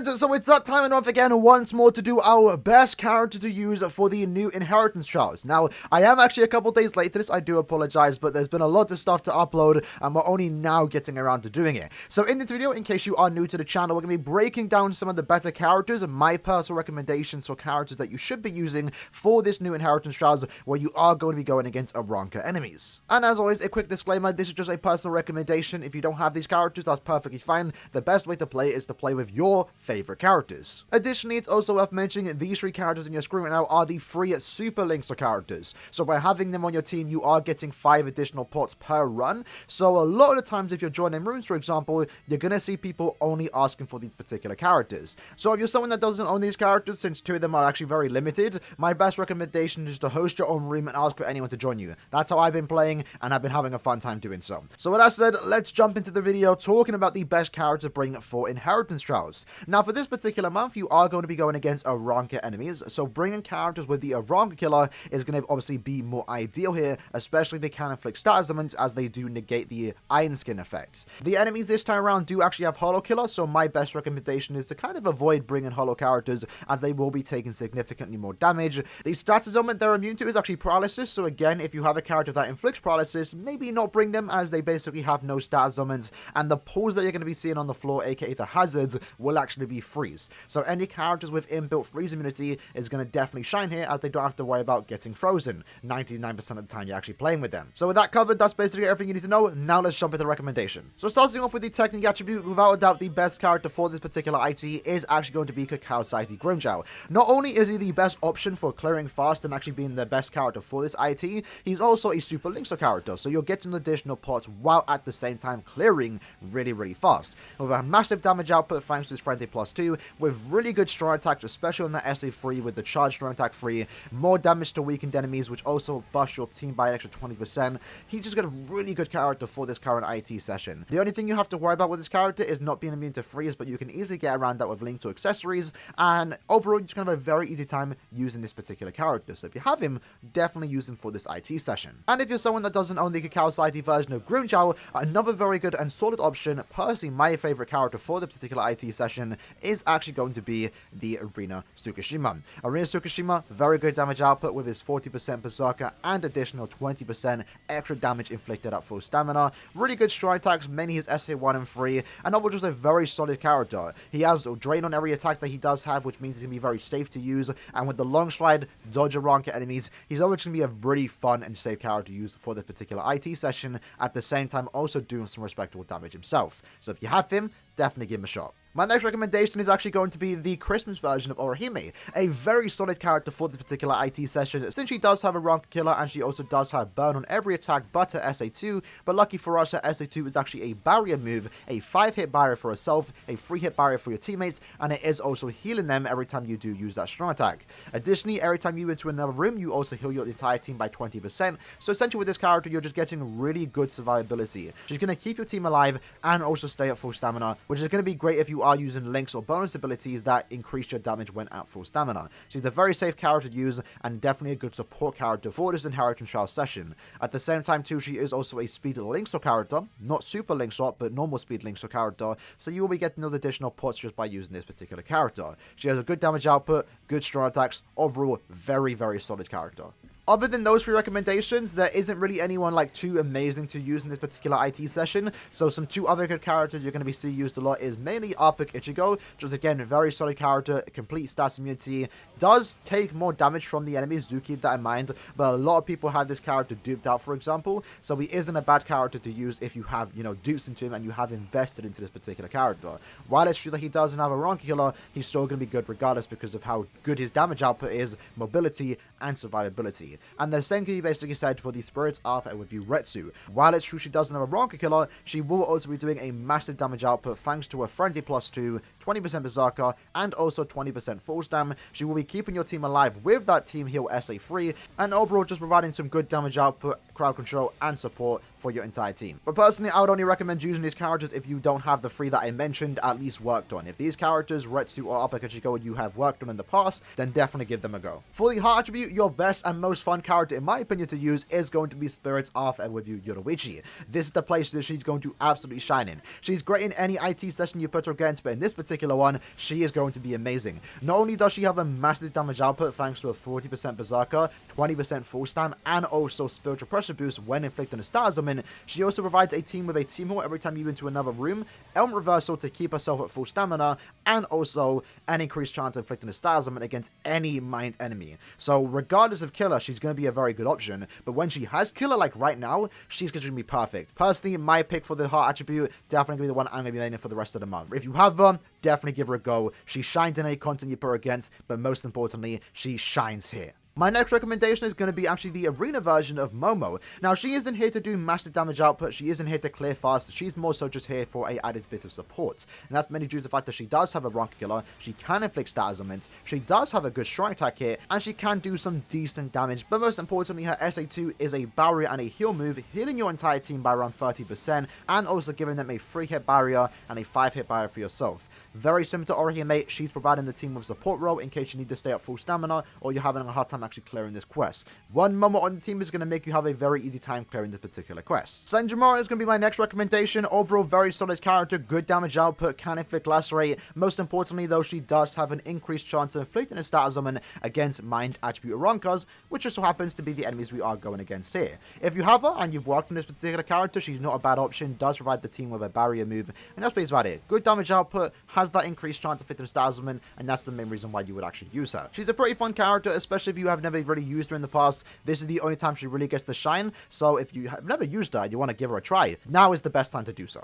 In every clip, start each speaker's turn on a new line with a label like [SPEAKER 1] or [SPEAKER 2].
[SPEAKER 1] Alright, so it's that time enough again once more to do our best character to use for the new inheritance trials. Now, I am actually a couple days late to this, I do apologize, but there's been a lot of stuff to upload and we're only now getting around to doing it. So in this video, in case you are new to the channel, we're going to be breaking down some of the better characters and my personal recommendations for characters that you should be using for this new inheritance trials where you are going to be going against Aaroniero enemies. And as always, a quick disclaimer, this is just a personal recommendation. If you don't have these characters, that's perfectly fine. The best way to play is to play with your favorite characters. Additionally, it's also worth mentioning these three characters on your screen right now are the free super links or characters. So by having them on your team, you are getting 5 additional pots per run. So a lot of the times if you're joining rooms, for example, you're going to see people only asking for these particular characters. So if you're someone that doesn't own these characters, since 2 of them are actually very limited, my best recommendation is to host your own room and ask for anyone to join you. That's how I've been playing and I've been having a fun time doing so. So with that said, let's jump into the video talking about the best character to bring for inheritance trials. Now for this particular month, you are going to be going against Aaroniero enemies, so bringing characters with the Aaroniero killer is going to obviously be more ideal here, especially they can inflict status elements as they do negate the iron skin effects. The enemies this time around do actually have holo killer, so my best recommendation is to kind of avoid bringing holo characters as they will be taking significantly more damage. The status element they're immune to is actually paralysis, so again, if you have a character that inflicts paralysis, maybe not bring them as they basically have no status elements, and the pulls that you're going to be seeing on the floor, aka the hazards, will actually be freeze. So any characters with inbuilt freeze immunity is going to definitely shine here as they don't have to worry about getting frozen 99% of the time you're actually playing with them. So with that covered, that's basically everything you need to know. Now let's jump into the recommendation. So starting off with the technique attribute, without a doubt the best character for this particular IT is actually going to be Cacao Society Grimjow. Not only is he the best option for clearing fast and actually being the best character for this IT, he's also a super linkster character, so you're getting additional pots while at the same time clearing really fast. With a massive damage output thanks to his Frenzy +2, with really good strong attacks, especially on the SA3 with the charged strong attack 3, more damage to weakened enemies, which also buffs your team by an extra 20%. He's just got a really good character for this current IT session. The only thing you have to worry about with this character is not being immune to freeze, but you can easily get around that with link to accessories, and overall you're just going to have a very easy time using this particular character. So if you have him, definitely use him for this IT session. And if you're someone that doesn't own the Cacao Society version of Grimjow, another very good and solid option, personally my favorite character for the particular IT session, is actually going to be the Aaroniero Tsukishima. Aaroniero Tsukishima, very good damage output with his 40% berserker and additional 20% extra damage inflicted at full stamina. Really good strike attacks, mainly his SA1 and 3, and overall just a very solid character. He has drain on every attack that he does have, which means he's going to be very safe to use, and with the long stride, dodge Aaroniero enemies, he's always going to be a really fun and safe character to use for this particular IT session, at the same time also doing some respectable damage himself. So if you have him, definitely give him a shot. My next recommendation is actually going to be the Christmas version of Aaroniero, a very solid character for this particular IT session, since she does have a Aaroniero killer and she also does have burn on every attack but her SA2, but lucky for us, her SA2 is actually a barrier move, a 5-hit barrier for herself, a 3-hit barrier for your teammates, and it is also healing them every time you do use that strong attack. Additionally, every time you enter another room, you also heal your entire team by 20%, so essentially with this character, you're just getting really good survivability. She's going to keep your team alive and also stay at full stamina, which is going to be great if you are using links or bonus abilities that increase your damage when at full stamina. She's a very safe character to use and definitely a good support character for this inheritance trial session. At the same time too, she is also a speed linkster character, not super linkster but normal speed linkster character, so you will be getting those additional pots just by using this particular character. She has a good damage output, good strong attacks, overall very solid character. Other than those 3 recommendations, there isn't really anyone like too amazing to use in this particular IT session, so some 2 other good characters you're going to be seeing used a lot is mainly Arpic Ichigo, which is again a very solid character, complete stats immunity, does take more damage from the enemies, do keep that in mind, but a lot of people have this character duped out, for example, so he isn't a bad character to use if you have, dupes into him and you have invested into this particular character. While it's true that he doesn't have a Aaroniero killer, he's still going to be good regardless because of how good his damage output is, mobility, and survivability. And the same can be basically said for the Spirits Arthur with Retsu. While it's true she doesn't have a Aaroniero killer, she will also be doing a massive damage output thanks to her Frenzy +2, 20% berserker, and also 20% full stam. She will be keeping your team alive with that team heal SA3, and overall just providing some good damage output, crowd control, and support for your entire team. But personally, I would only recommend using these characters if you don't have the 3 that I mentioned at least worked on. If these characters, Retsu or Arpic Ichigo, you have worked on in the past, then definitely give them a go. For the heart attribute, your best and most fun character, in my opinion, to use is going to be Spirits Arthur with Yoruichi. This is the place that she's going to absolutely shine in. She's great in any IT session you put her against, but in this particular particular one, she is going to be amazing. Not only does she have a massive damage output thanks to a 40% Berserker, 20% full stam, and also spiritual pressure boost when inflicting a star summon, she also provides a team with a team heal every time you into another room, element reversal to keep herself at full stamina, and also an increased chance of inflicting a star summon against any mind enemy. So regardless of killer, she's going to be a very good option, but when she has killer like right now, she's going to be perfect. Personally, my pick for the heart attribute, definitely going to be the one I'm going to be maining for the rest of the month. If you have her, definitely give her a go. She shines in any content you put her against, but most importantly, she shines here. My next recommendation is going to be actually the arena version of Momo. Now, she isn't here to do massive damage output, she isn't here to clear fast, she's more so just here for a added bit of support. And that's mainly due to the fact that she does have a Ronka killer, she can inflict status augments, she does have a good strike attack here, and she can do some decent damage, but most importantly, her SA2 is a barrier and a heal move, healing your entire team by around 30%, and also giving them a 3-hit barrier and a 5-hit barrier for yourself. Very similar to Aaroniero, she's providing the team with support role in case you need to stay at full stamina or you're having a hard time actually clearing this quest. One Momo on the team is going to make you have a very easy time clearing this particular quest. Senjimura is going to be my next recommendation. Overall, very solid character, good damage output, can inflict lacerate. Most importantly though, she does have an increased chance of inflicting a status summon against mind attribute Ronkas, which just so happens to be the enemies we are going against here. If you have her and you've worked on this particular character, she's not a bad option, does provide the team with a barrier move, and that's basically about it. Good damage output, has that increased chance to fit in status summon, and that's the main reason why you would actually use her. She's a pretty fun character, especially if you have never really used her in the past. This is the only time she really gets the shine, so if you have never used her and you want to give her a try, now is the best time to do so.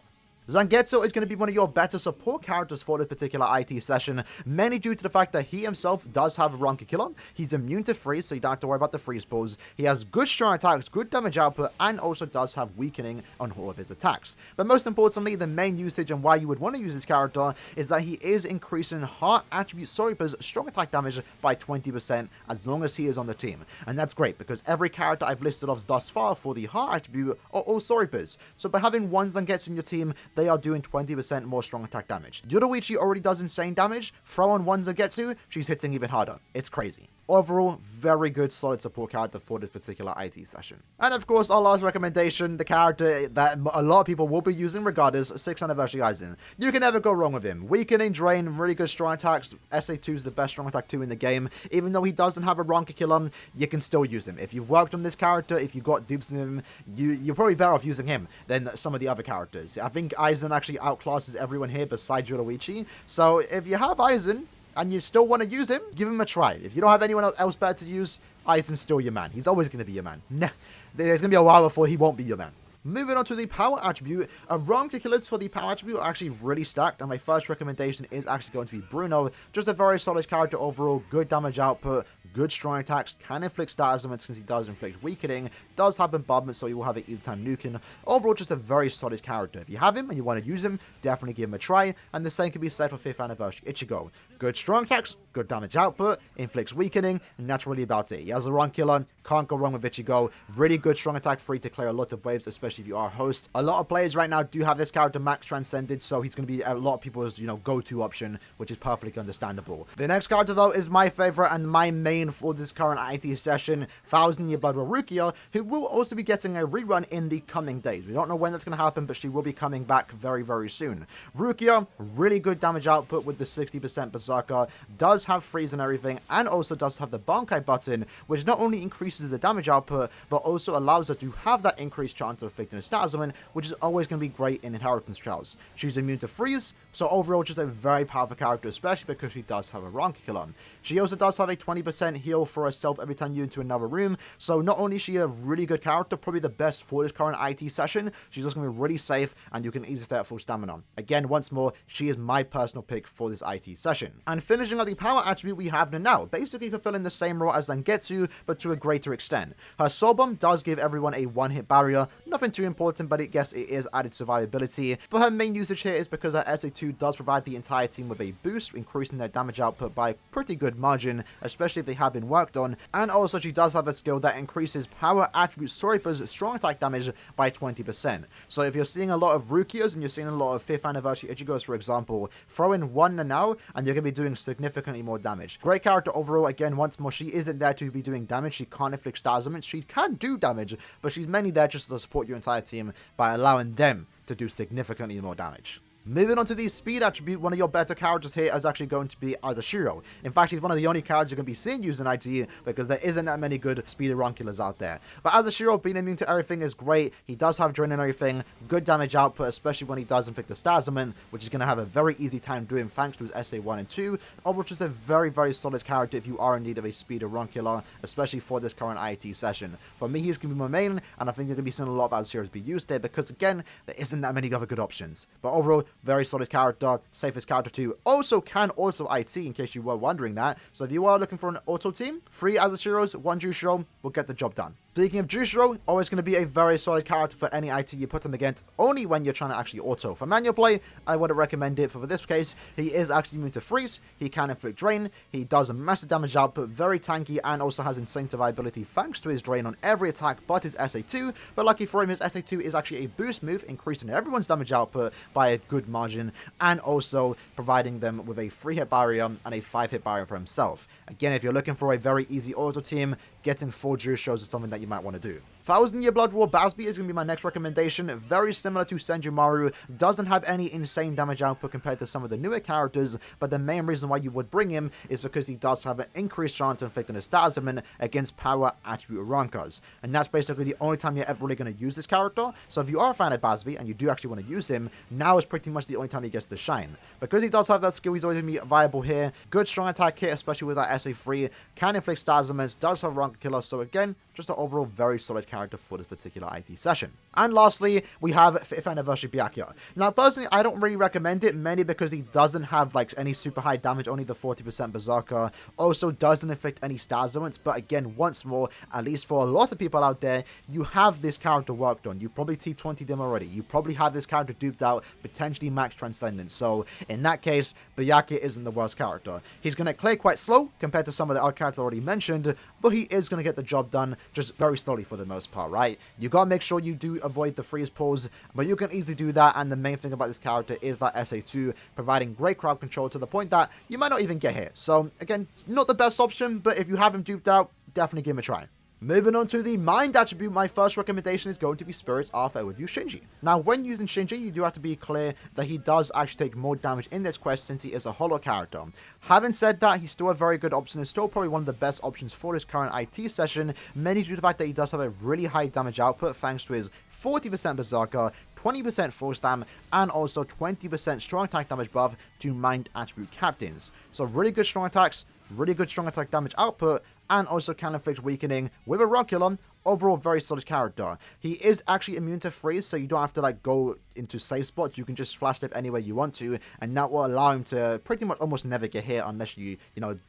[SPEAKER 1] Zangetsu is going to be one of your better support characters for this particular IT session, mainly due to the fact that he himself does have a Ronka killer. He's immune to freeze, so you don't have to worry about the freeze pulls. He has good strong attacks, good damage output, and also does have weakening on all of his attacks. But most importantly, the main usage and why you would want to use this character is that he is increasing heart attribute Soripa's strong attack damage by 20% as long as he is on the team. And that's great because every character I've listed off thus far for the heart attribute are all Soripas. So by having one Zangetsu in your team, they are doing 20% more strong attack damage. Yoruichi already does insane damage. Throw on one Zangetsu, she's hitting even harder. It's crazy. Overall, very good, solid support character for this particular IT session. And of course, our last recommendation, the character that a lot of people will be using regardless, 6th Anniversary Aizen. You can never go wrong with him. Weakening, drain, really good strong attacks. SA2 is the best strong attack 2 in the game. Even though he doesn't have a Ronka killer, you can still use him. If you've worked on this character, if you got dupes in him, you're probably better off using him than some of the other characters. I think Aizen actually outclasses everyone here besides Yoruichi. So if you have Aizen, and you still want to use him, give him a try. If you don't have anyone else better to use, Aizen's still your man. He's always going to be your man. Nah, there's going to be a while before he won't be your man. Moving on to the power attribute, Ronka killers for the power attribute are actually really stacked, and my first recommendation is actually going to be Bruno. Just a very solid character overall, good damage output, good strong attacks, can inflict status augments since he does inflict weakening, does have bombardment so you will have an easy time nuking. Overall, just a very solid character. If you have him and you want to use him, definitely give him a try, and the same can be said for 5th Anniversary Ichigo. Good strong attacks, good damage output, inflicts weakening, and that's really about it. He has a Ronka killer, can't go wrong with Ichigo. Really good strong attack, free to clear a lot of waves, especially if you are a host. A lot of players right now do have this character max transcended, so he's going to be a lot of people's, go-to option, which is perfectly understandable. The next character, though, is my favorite and my main for this current IT session, 1000 Year Blood Rukia, who will also be getting a rerun in the coming days. We don't know when that's going to happen, but she will be coming back very, very soon. Rukia, really good damage output with the 60% Berserker, does have freeze and everything, and also does have the Bankai button, which not only increases the damage output, but also allows her to have that increased chance of inflicting a status summon, which is always going to be great in inheritance trials. She's immune to freeze, so overall just a very powerful character, especially because she does have a Ronka killer. She also does have a 20% heal for herself every time you're into another room, so not only is she a really good character, probably the best for this current IT session, she's also going to be really safe, and you can easily stay at full stamina. Again, once more, she is my personal pick for this IT session. And finishing up the power attribute, we have Nanao, basically fulfilling the same role as Zangetsu, but to a greater extent. Her Soul Bomb does give everyone a one-hit barrier, nothing too important, but I guess it is added survivability, but her main usage here is because her SA2 does provide the entire team with a boost, increasing their damage output by a pretty good margin, especially if they have been worked on, and also she does have a skill that increases power attribute Soripa's strong attack damage by 20%. So if you're seeing a lot of Rukias and you're seeing a lot of 5th Anniversary Ichigos, for example, throw in one Nanao and you're going to be doing significantly more damage. Great character overall. Again, once more, she isn't there to be doing damage. She can't inflict status augments. She can do damage, but she's mainly there just to support your entire team by allowing them to do significantly more damage. Moving on to the speed attribute, one of your better characters here is actually going to be Aaroniero. In fact, he's one of the only characters you're going to be seeing using IT because there isn't that many good speed Aaroniculars out there. But Aaroniero being immune to everything is great. He does have drain and everything, good damage output, especially when he does inflict a Stazament, which is going to have a very easy time doing thanks to his SA 1 and 2, overall just a very, very solid character if you are in need of a speed Aaronicular, especially for this current IT session. For me, he's going to be my main, and I think you're going to be seeing a lot of Aaroniero be used there because, again, there isn't that many other good options. But overall, very solid character, safest character too. Also can auto IT in case you were wondering that. So if you are looking for an auto team, 3 Aaroniero, 1 Jushiro will get the job done. Speaking of Jushiro, always going to be a very solid character for any IT you put him against, only when you're trying to actually auto. For manual play, I wouldn't recommend it, but for this case, he is actually immune to freeze, he can inflict drain, he does a massive damage output, very tanky, and also has insane survivability thanks to his drain on every attack but his SA2, but lucky for him, his SA2 is actually a boost move, increasing everyone's damage output by a good margin, and also providing them with a 3-hit barrier and a 5-hit barrier for himself. Again, if you're looking for a very easy auto team, getting 4 Jushiros is something that you might want to do. 1000-Year Blood War Basby is going to be my next recommendation. Very similar to Senjumaru, doesn't have any insane damage output compared to some of the newer characters, but the main reason why you would bring him is because he does have an increased chance of inflicting a Stazament against power attribute Arankas. And that's basically the only time you're ever really going to use this character. So if you are a fan of Basby and you do actually want to use him, now is pretty much the only time he gets to shine. Because he does have that skill, he's always going to be viable here. Good strong attack hit, especially with that SA3, can inflict Stazaments, does have Rank Killer, so again, just an overall very solid character for this particular IT session. And lastly, we have 5th Anniversary Byakuya. Now, personally, I don't really recommend it, mainly because he doesn't have like any super high damage, only the 40% Berserker. Also doesn't inflict any Stazaments, but again, once more, at least for a lot of people out there, you have this character worked on. You probably T20'd him already. You probably have this character duped out, potentially max Transcendence. So, in that case, Byakuya isn't the worst character. He's going to clear quite slow compared to some of the other characters already mentioned, but he is going to get the job done just very slowly for the most part, right? You gotta make sure you do avoid the freeze pulls, but you can easily do that, and the main thing about this character is that SA2 providing great crowd control to the point that you might not even get hit. So again, not the best option, but if you have him duped out, definitely give him a try. Moving on to the mind attribute, my first recommendation is going to be Spirits Arthur with you Shinji. Now, when using Shinji, you do have to be clear that he does actually take more damage in this quest since he is a holo character. Having said that, he's still a very good option and still probably one of the best options for this current IT session, mainly due to the fact that he does have a really high damage output thanks to his 40% Berserker, 20% Force Dam, and also 20% strong attack damage buff to mind attribute captains. So really good strong attacks, really good strong attack damage output, and also can inflict weakening with a Aurunculum. Overall, very solid character. He is actually immune to freeze, so you don't have to like go into safe spots. You can just flash step anywhere you want to, and that will allow him to pretty much almost never get hit unless you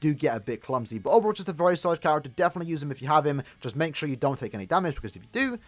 [SPEAKER 1] do get a bit clumsy. But overall, just a very solid character. Definitely use him if you have him. Just make sure you don't take any damage, because if you do,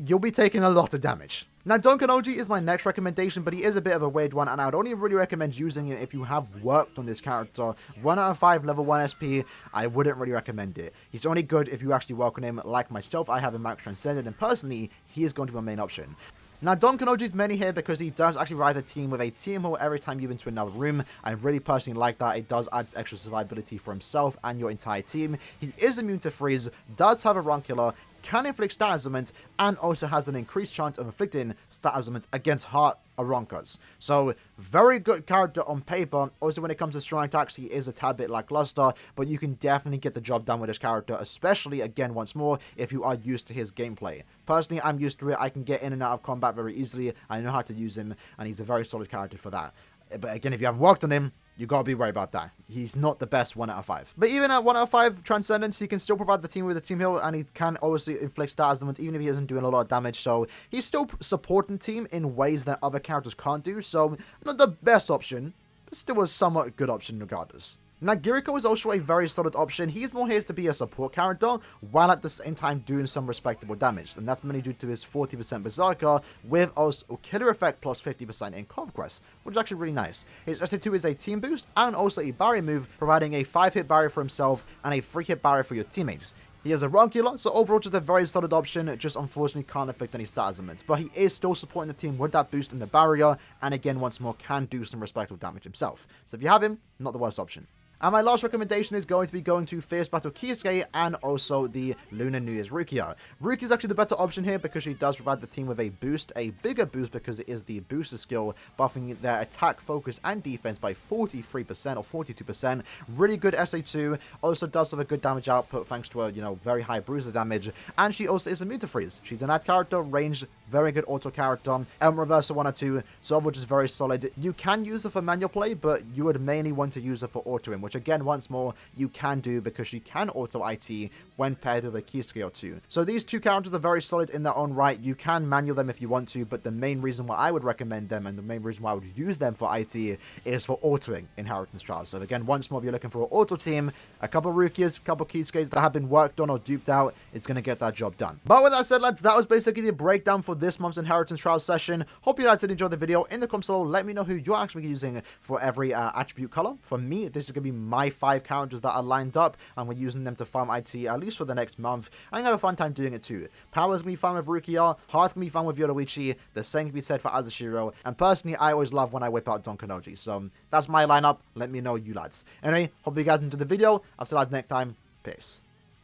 [SPEAKER 1] you'll be taking a lot of damage. Now, Donkanoji is my next recommendation, but he is a bit of a weird one, and I would only really recommend using it if you have worked on this character. 1 out of 5 level 1 SP, I wouldn't really recommend it. He's only good if you actually work on him. Like myself, I have him max transcended, and personally, he is going to be my main option. Now, Donkanoji is mainly here because he does actually ride the team with a team heal every time you into another room. I really personally like that. It does add extra survivability for himself and your entire team. He is immune to freeze, does have a Auruncular, can inflict Stazaments, and also has an increased chance of inflicting Stazaments against Heart Aronkas. So, very good character on paper. Also, when it comes to strong attacks, he is a tad bit lackluster, but you can definitely get the job done with this character, especially, again, once more, if you are used to his gameplay. Personally, I'm used to it. I can get in and out of combat very easily. I know how to use him, and he's a very solid character for that. But again, if you haven't worked on him, you gotta be worried about that. He's not the best 1 out of 5. But even at 1 out of 5 Transcendence, he can still provide the team with a team heal, and he can obviously inflict Stazaments even if he isn't doing a lot of damage. So he's still supporting team in ways that other characters can't do. So not the best option, but still a somewhat good option regardless. Now, Giriko is also a very solid option. He's more here to be a support character, while at the same time doing some respectable damage. And that's mainly due to his 40% Berserker, with also Killer Effect plus 50% in Conquest, which is actually really nice. His SA2 is a team boost, and also a barrier move, providing a 5-hit barrier for himself, and a 3-hit barrier for your teammates. He has a Auruncular, so overall just a very solid option, just unfortunately can't affect any Stazaments. But he is still supporting the team with that boost in the barrier, and again, once more, can do some respectable damage himself. So if you have him, not the worst option. And my last recommendation is going to be going to Fierce Battle Kisuke and also the Lunar New Year's Rukia. Rukia is actually the better option here because she does provide the team with a boost, a bigger boost because it is the booster skill, buffing their attack, focus, and defense by 43% or 42%. Really good SA2. Also does have a good damage output thanks to her, very high bruiser damage. And she also is immune to freeze. She's an ad character, ranged, very good auto character. Reversal 1 or 2, so which is very solid. You can use her for manual play, but you would mainly want to use her for autoing, which again, once more, you can do because she can auto IT when paired with a Kisuke or 2. So these two characters are very solid in their own right. You can manual them if you want to, but the main reason why I would recommend them and the main reason why I would use them for IT is for autoing Inheritance Trials. So again, once more, if you're looking for an auto team, a couple Rukias, a couple Kisukes that have been worked on or duped out is going to get that job done. But with that said, lads, that was basically the breakdown for this month's Inheritance Trials session. Hope you guys did enjoy the video. In the comments below, let me know who you're actually using for every attribute color. For me, this is going to be my 5 characters that are lined up, and we're using them to farm IT at least for the next month. I'm going to have a fun time doing it too. Power's going to be fun with Rukia, Heart's going to be fun with Yoruichi, the same can be said for Azushiro, and personally, I always love when I whip out Donkanoji. So that's my lineup. Let me know you lads. Anyway, hope you guys enjoyed the video. I'll see you guys next time. Peace.